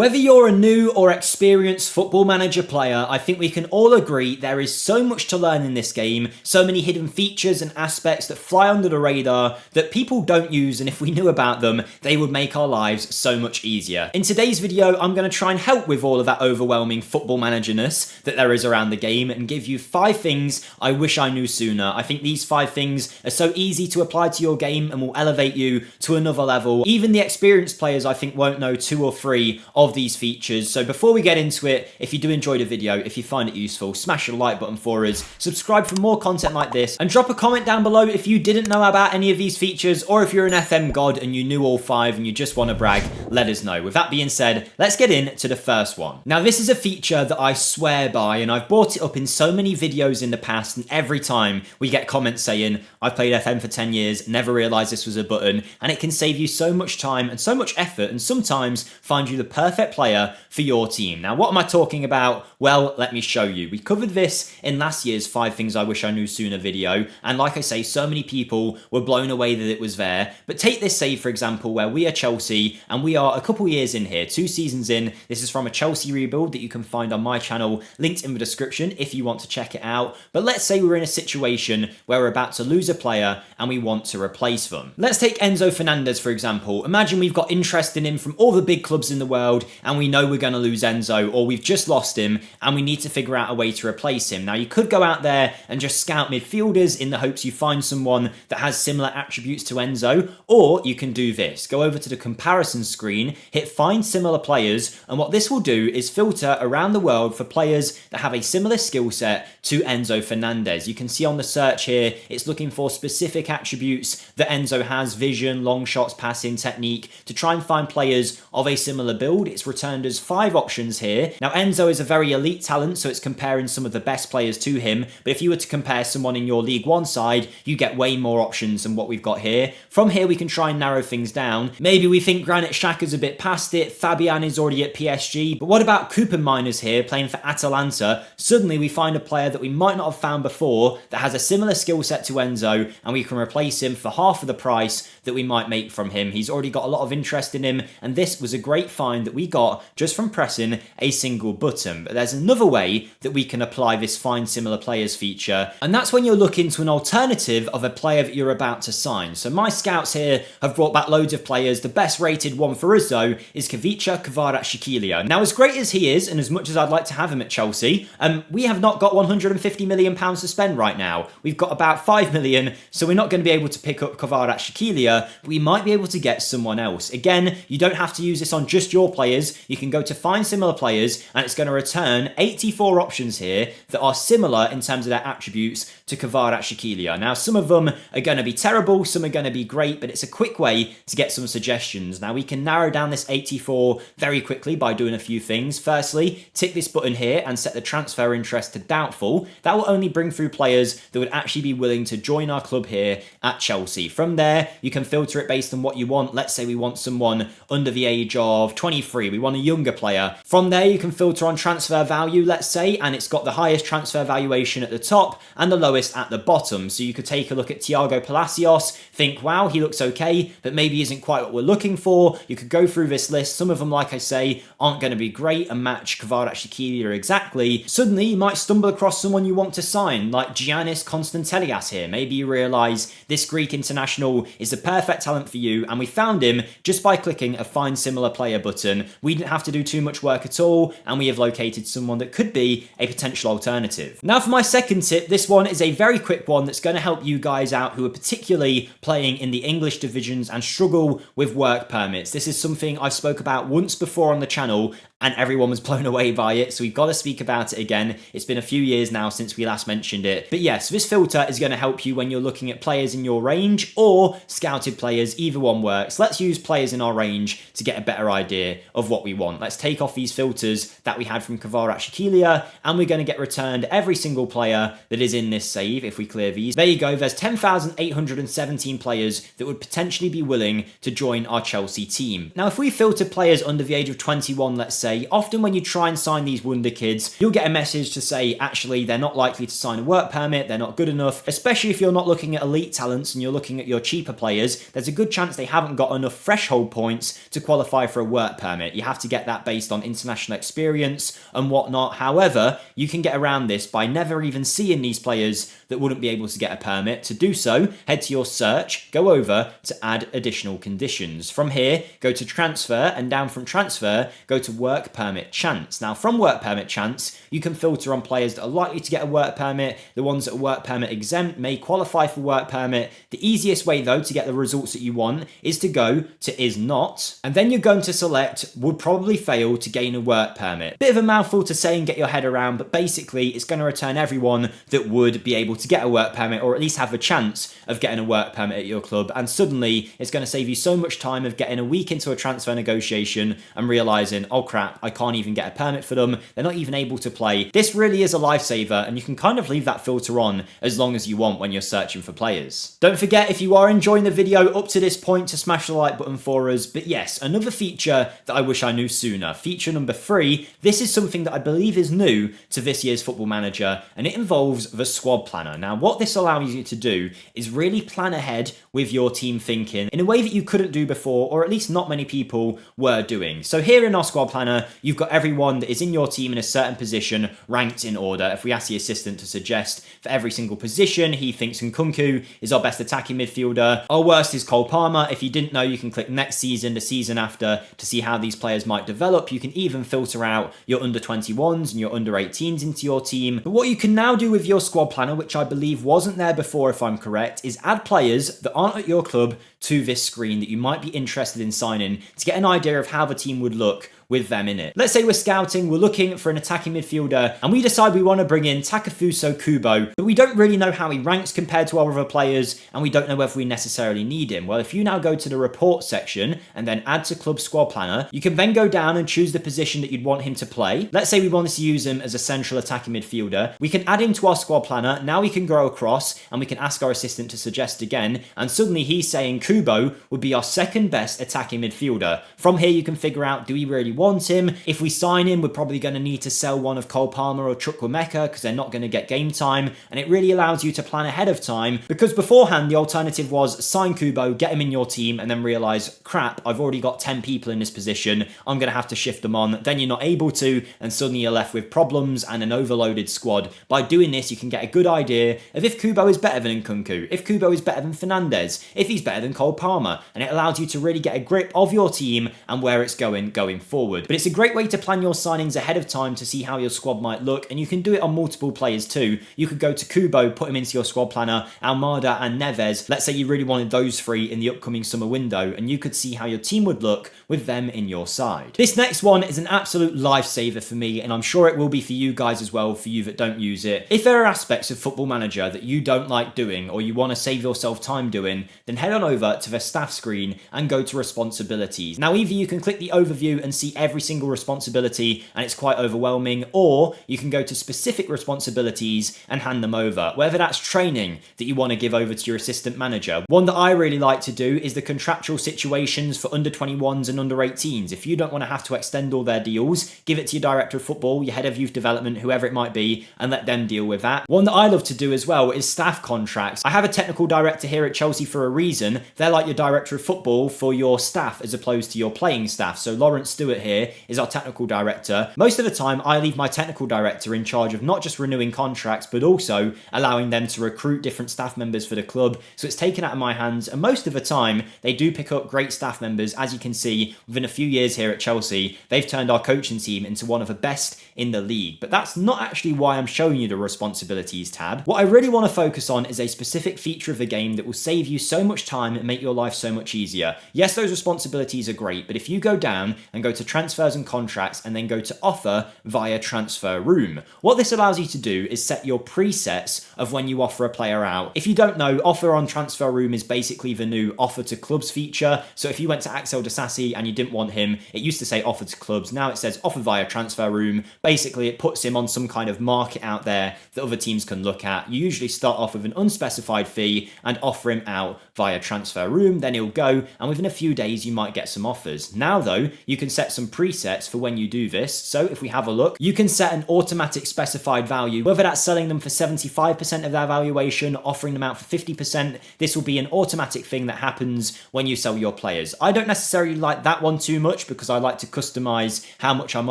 Whether you're a new or experienced Football Manager player, I think we can all agree there is so much to learn in this game, so many hidden features and aspects that fly under the radar that people don't use, and if we knew about them, they would make our lives so much easier. In today's video, I'm going to try and help with all of that overwhelming Football Manager-ness that there is around the game and give you 5 things I wish I knew sooner. I think these 5 things are so easy to apply to your game and will elevate you to another level. Even the experienced players I think won't know 2 or 3 of these features. So before we get into it, if you do enjoy the video, if you find it useful, smash the like button for us, subscribe for more content like this, and drop a comment down below if you didn't know about any of these features, or if you're an FM god and you knew all 5 and you just want to brag, let us know. With that being said, let's get into the first one. Now this is a feature that I swear by, and I've brought it up in so many videos in the past, and every time we get comments saying, I've played FM for 10 years, never realised this was a button, and it can save you so much time and so much effort, and sometimes find you the perfect player for your team. Now, what am I talking about? Well, let me show you. We covered this in last year's 5 things I wish I knew sooner video, and like I say, so many people were blown away that it was there. But take this save, for example, where we are Chelsea, and we are a couple years in here, 2 seasons in. This is from a Chelsea rebuild that you can find on my channel, linked in the description if you want to check it out. But let's say we're in a situation where we're about to lose a player and we want to replace them. Let's take Enzo Fernandez, for example. Imagine we've got interest in him from all the big clubs in the world, and we know we're going to lose Enzo, or we've just lost him and we need to figure out a way to replace him. Now you could go out there and just scout midfielders in the hopes you find someone that has similar attributes to Enzo, or you can do this. Go over to the comparison screen, hit find similar players, and what this will do is filter around the world for players that have a similar skill set to Enzo Fernandez. You can see on the search here, it's looking for specific attributes that Enzo has: vision, long shots, passing, technique, to try and find players of a similar build. It's returned as 5 options here. Now Enzo is a very elite talent, so it's comparing some of the best players to him, but if you were to compare someone in your League 1 side, you get way more options than what we've got here. From here we can try and narrow things down. Maybe we think Granit Xhaka's a bit past it, Fabian is already at PSG, but what about Cooper Miners here playing for Atalanta? Suddenly we find a player that we might not have found before that has a similar skill set to Enzo, and we can replace him for half of the price that we might make from him. He's already got a lot of interest in him, and this was a great find that we got just from pressing a single button. But there's another way that we can apply this find similar players feature, and that's when you're looking to an alternative of a player that you're about to sign. So my scouts here have brought back loads of players. The best rated one for us though is Kavicha Kvaratskhelia. Now as great as he is, and as much as I'd like to have him at Chelsea, we have not got £150 million to spend right now. We've got about 5 million, so we're not going to be able to pick up Kvaratskhelia. We might be able to get someone else. Again, you don't have to use this on just your players. You can go to find similar players, and it's going to return 84 options here that are similar in terms of their attributes to Kvaratskhelia. Now some of them are going to be terrible, some are going to be great, but it's a quick way to get some suggestions. Now we can narrow down this 84 very quickly by doing a few things. Firstly, tick this button here and set the transfer interest to doubtful. That will only bring through players that would actually be willing to join our club here at Chelsea. From there, you can filter it based on what you want. Let's say we want someone under the age of 23. We want a younger player. From there, you can filter on transfer value, let's say, and it's got the highest transfer valuation at the top and the lowest at the bottom. So you could take a look at Thiago Palacios, think, wow, he looks okay, but maybe isn't quite what we're looking for. You could go through this list. Some of them, like I say, aren't going to be great and match Kvaratskhelia exactly. Suddenly, you might stumble across someone you want to sign, like Giannis Konstantelias here. Maybe you realise this Greek international is the perfect talent for you, and we found him just by clicking a find similar player button. We didn't have to do too much work at all, and we have located someone that could be a potential alternative. Now for my second tip, this one is a very quick one that's going to help you guys out who are particularly playing in the English divisions and struggle with work permits. This is something I've spoke about once before on the channel, and everyone was blown away by it, so we've got to speak about it again. It's been a few years now since we last mentioned it. But yes, this filter is going to help you when you're looking at players in your range or scouted players. Either one works. Let's use players in our range to get a better idea of what we want. Let's take off these filters that we had from Kvaratskhelia, and we're going to get returned every single player that is in this save if we clear these. There you go, there's 10,817 players that would potentially be willing to join our Chelsea team. Now if we filter players under the age of 21, let's say, say, often when you try and sign these wonder kids, you'll get a message to say, actually, they're not likely to sign a work permit, they're not good enough, especially if you're not looking at elite talents and you're looking at your cheaper players, there's a good chance they haven't got enough threshold points to qualify for a work permit. You have to get that based on international experience and whatnot. However, you can get around this by never even seeing these players that wouldn't be able to get a permit. To do so, head to your search, go over to add additional conditions. From here, go to transfer, and down from transfer, go to work permit chance. Now, from work permit chance, you can filter on players that are likely to get a work permit. The ones that are work permit exempt may qualify for work permit. The easiest way, though, to get the results that you want is to go to is not, and then you're going to select would probably fail to gain a work permit. Bit of a mouthful to say and get your head around, but basically it's going to return everyone that would be able to get a work permit, or at least have a chance of getting a work permit at your club, and suddenly it's going to save you so much time of getting a week into a transfer negotiation and realising, oh crap, I can't even get a permit for them, they're not even able to play. This really is a lifesaver, and you can kind of leave that filter on as long as you want when you're searching for players. Don't forget, if you are enjoying the video up to this point, to smash the like button for us. But yes, another feature that I wish I knew sooner. Feature number 3, this is something that I believe is new to this year's Football Manager, and it involves the squad planner. Now, what this allows you to do is really plan ahead with your team thinking in a way that you couldn't do before, or at least not many people were doing. So here in our squad planner, you've got everyone that is in your team in a certain position ranked in order. If we ask the assistant to suggest for every single position, he thinks Nkunku is our best attacking midfielder. Our worst is Cole Palmer. If you didn't know, you can click next season, the season after, to see how these players might develop. You can even filter out your under 21s and your under 18s into your team. But what you can now do with your squad planner, which I believe wasn't there before if I'm correct, is add players that aren't at your club to this screen that you might be interested in signing to get an idea of how the team would look with them in it. Let's say we're scouting, we're looking for an attacking midfielder, and we decide we want to bring in Takefuso Kubo, but we don't really know how he ranks compared to our other players, and we don't know whether we necessarily need him. Well, if you now go to the report section and then add to club squad planner, you can then go down and choose the position that you'd want him to play. Let's say we wanted to use him as a central attacking midfielder. We can add him to our squad planner. Now we can go across and we can ask our assistant to suggest again, and suddenly he's saying Kubo would be our second best attacking midfielder. From here, you can figure out, do we really want him? If we sign him, we're probably going to need to sell one of Cole Palmer or Chukwuemeka because they're not going to get game time, and it really allows you to plan ahead of time, because beforehand the alternative was sign Kubo, get him in your team, and then realise, crap, I've already got 10 people in this position, I'm going to have to shift them on. Then you're not able to, and suddenly you're left with problems and an overloaded squad. By doing this, you can get a good idea of if Kubo is better than Nkunku, if Kubo is better than Fernandez, if he's better than Cole Palmer, and it allows you to really get a grip of your team and where it's going forward. But it's a great way to plan your signings ahead of time to see how your squad might look, and you can do it on multiple players too. You could go to Kubo, put him into your squad planner, Almada and Neves. Let's say you really wanted those three in the upcoming summer window, and you could see how your team would look with them in your side. This next one is an absolute lifesaver for me, and I'm sure it will be for you guys as well, for you that don't use it. If there are aspects of Football Manager that you don't like doing, or you want to save yourself time doing, then head on over to the staff screen and go to responsibilities. Now, either you can click the overview and see every single responsibility and it's quite overwhelming, or you can go to specific responsibilities and hand them over, whether that's training that you want to give over to your assistant manager. One that I really like to do is the contractual situations for under 21s and under 18s. If you don't want to have to extend all their deals, give it to your director of football, your head of youth development, whoever it might be, and let them deal with that. One that I love to do as well is staff contracts. I have a technical director here at Chelsea for a reason. They're like your director of football for your staff as opposed to your playing staff. So Lawrence Stewart here is our technical director. Most of the time, I leave my technical director in charge of not just renewing contracts, but also allowing them to recruit different staff members for the club. So it's taken out of my hands, and most of the time, they do pick up great staff members. As you can see, within a few years here at Chelsea, they've turned our coaching team into one of the best in the league. But that's not actually why I'm showing you the responsibilities tab. What I really want to focus on is a specific feature of the game that will save you so much time and make your life so much easier. Yes, those responsibilities are great, but if you go down and go to transfers and contracts and then go to offer via transfer room, what this allows you to do is set your presets of when you offer a player out. If you don't know, offer on transfer room is basically the new offer to clubs feature. So if you went to Axel Disasi and you didn't want him, it used to say offer to clubs. Now it says offer via transfer room. Basically, it puts him on some kind of market out there that other teams can look at. You usually start off with an unspecified fee and offer him out via transfer room. Then he'll go, and within a few days, you might get some offers. Now though, you can set some some presets for when you do this. So if we have a look, you can set an automatic specified value, whether that's selling them for 75% of their valuation, offering them out for 50%. This will be an automatic thing that happens when you sell your players. I don't necessarily like that one too much because I like to customize how much I'm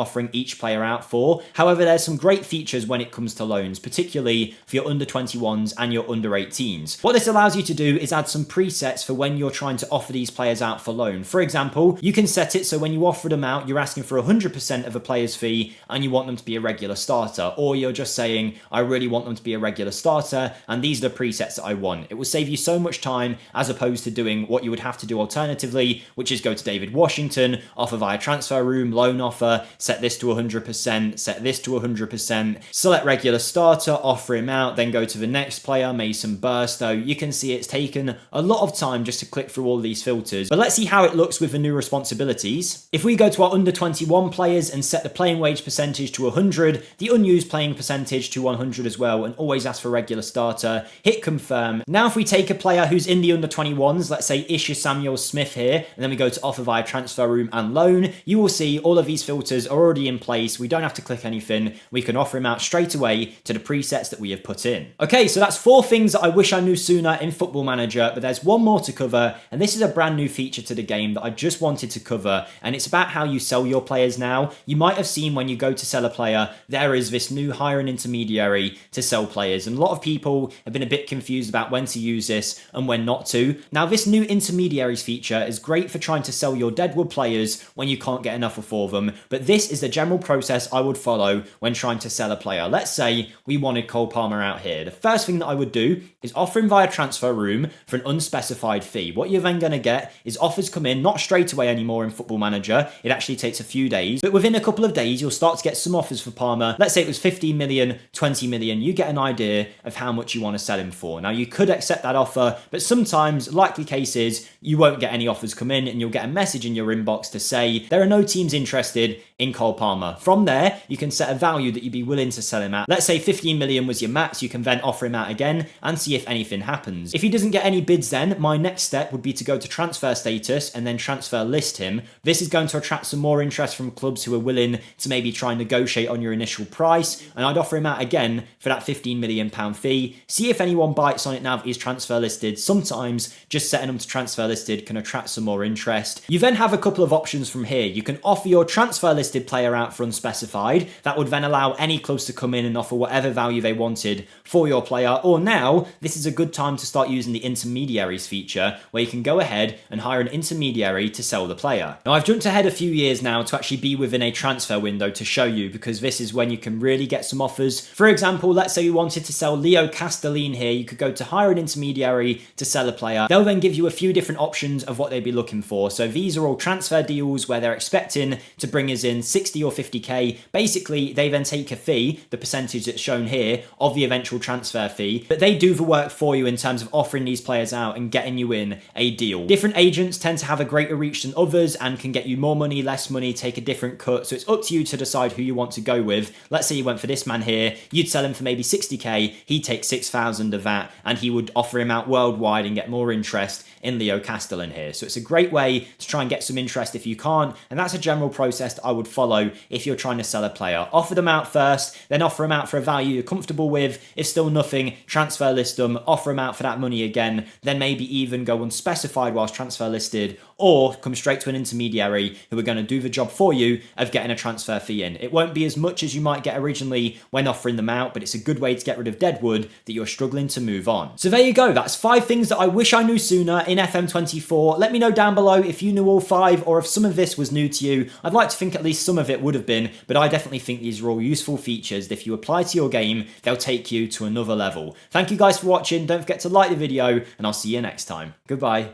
offering each player out for. However, there's some great features when it comes to loans, particularly for your under 21s and your under 18s. What this allows you to do is add some presets for when you're trying to offer these players out for loan. For example, you can set it so when you offer them out, you're asking for 100% of a player's fee and you want them to be a regular starter, or you're just saying, I really want them to be a regular starter and these are the presets that I want. It will save you so much time as opposed to doing what you would have to do alternatively, which is go to David Washington, offer via transfer room, loan offer, set this to 100%, set this to 100%, select regular starter, offer him out, then go to the next player, Mason Burstow. You can see it's taken a lot of time just to click through all these filters, but let's see how it looks with the new responsibilities. If we go to our under 21 players and set the playing wage percentage to 100, the unused playing percentage to 100 as well, and always ask for regular starter, hit confirm. Now if we take a player who's in the under 21s, let's say Isha Samuel Smith here, and then we go to offer via transfer room and loan, you will see all of these filters are already in place. We don't have to click anything. We can offer him out straight away to the presets that we have put in. Okay, so that's 4 things that I wish I knew sooner in Football Manager, but there's one more to cover, and this is a brand new feature to the game that I just wanted to cover, and it's about how you sell your players now. You might have seen when you go to sell a player, there is this new hire an intermediary to sell players, and a lot of people have been a bit confused about when to use this and when not to. Now, this new intermediaries feature is great for trying to sell your deadwood players when you can't get enough for them, but this is the general process I would follow when trying to sell a player. Let's say we wanted Cole Palmer out here. The first thing that I would do is offer him via transfer room for an unspecified fee. What you're then going to get is offers come in, not straight away anymore in Football Manager. It actually takes a few days, but within a couple of days, you'll start to get some offers for Palmer. Let's say it was 15 million, 20 million. You get an idea of how much you want to sell him for. Now, you could accept that offer, but sometimes, likely cases, you won't get any offers come in and you'll get a message in your inbox to say there are no teams interested in Cole Palmer. From there, you can set a value that you'd be willing to sell him at. Let's say 15 million was your max. You can then offer him out again and see if anything happens. If he doesn't get any bids, then my next step would be to go to transfer status and then transfer list him. This is going to attract some more interest from clubs who are willing to maybe try and negotiate on your initial price, and I'd offer him out again for that £15 million fee. See if anyone bites on it now that he's transfer listed. Sometimes just setting them to transfer listed can attract some more interest. You then have a couple of options from here. You can offer your transfer listed player out for unspecified. That would then allow any clubs to come in and offer whatever value they wanted for your player. Or now, this is a good time to start using the intermediaries feature, where you can go ahead and hire an intermediary to sell the player. Now, I've jumped ahead a few years now to actually be within a transfer window to show you, because this is when you can really get some offers. For example, let's say you wanted to sell Leo Castellin here. You could go to hire an intermediary to sell a player. They'll then give you a few different options of what they'd be looking for. So these are all transfer deals where they're expecting to bring us in 60 or 50k. Basically, they then take a fee, the percentage that's shown here, of the eventual transfer fee, but they do the work for you in terms of offering these players out and getting you in a deal. Different agents tend to have a greater reach than others and can get you more money, less money, take a different cut. So it's up to you to decide who you want to go with. Let's say you went for this man here, you'd sell him for maybe 60k, he'd take 6,000 of that, and he would offer him out worldwide and get more interest in Leo Castellin here. So it's a great way to try and get some interest if you can't, and that's a general process that I would follow if you're trying to sell a player. Offer them out first, then offer them out for a value you're comfortable with. If still nothing, transfer list them, offer them out for that money again, then maybe even go unspecified whilst transfer listed, or come straight to an intermediary who are going to do the job for you of getting a transfer fee in. It won't be as much as you might get originally when offering them out, but it's a good way to get rid of deadwood that you're struggling to move on. So there you go, that's 5 things that I wish I knew sooner in FM24. Let me know down below if you knew all 5 or if some of this was new to you. I'd like to think at least some of it would have been, but I definitely think these are all useful features that if you apply to your game, they'll take you to another level. Thank you guys for watching, don't forget to like the video, and I'll see you next time. Goodbye.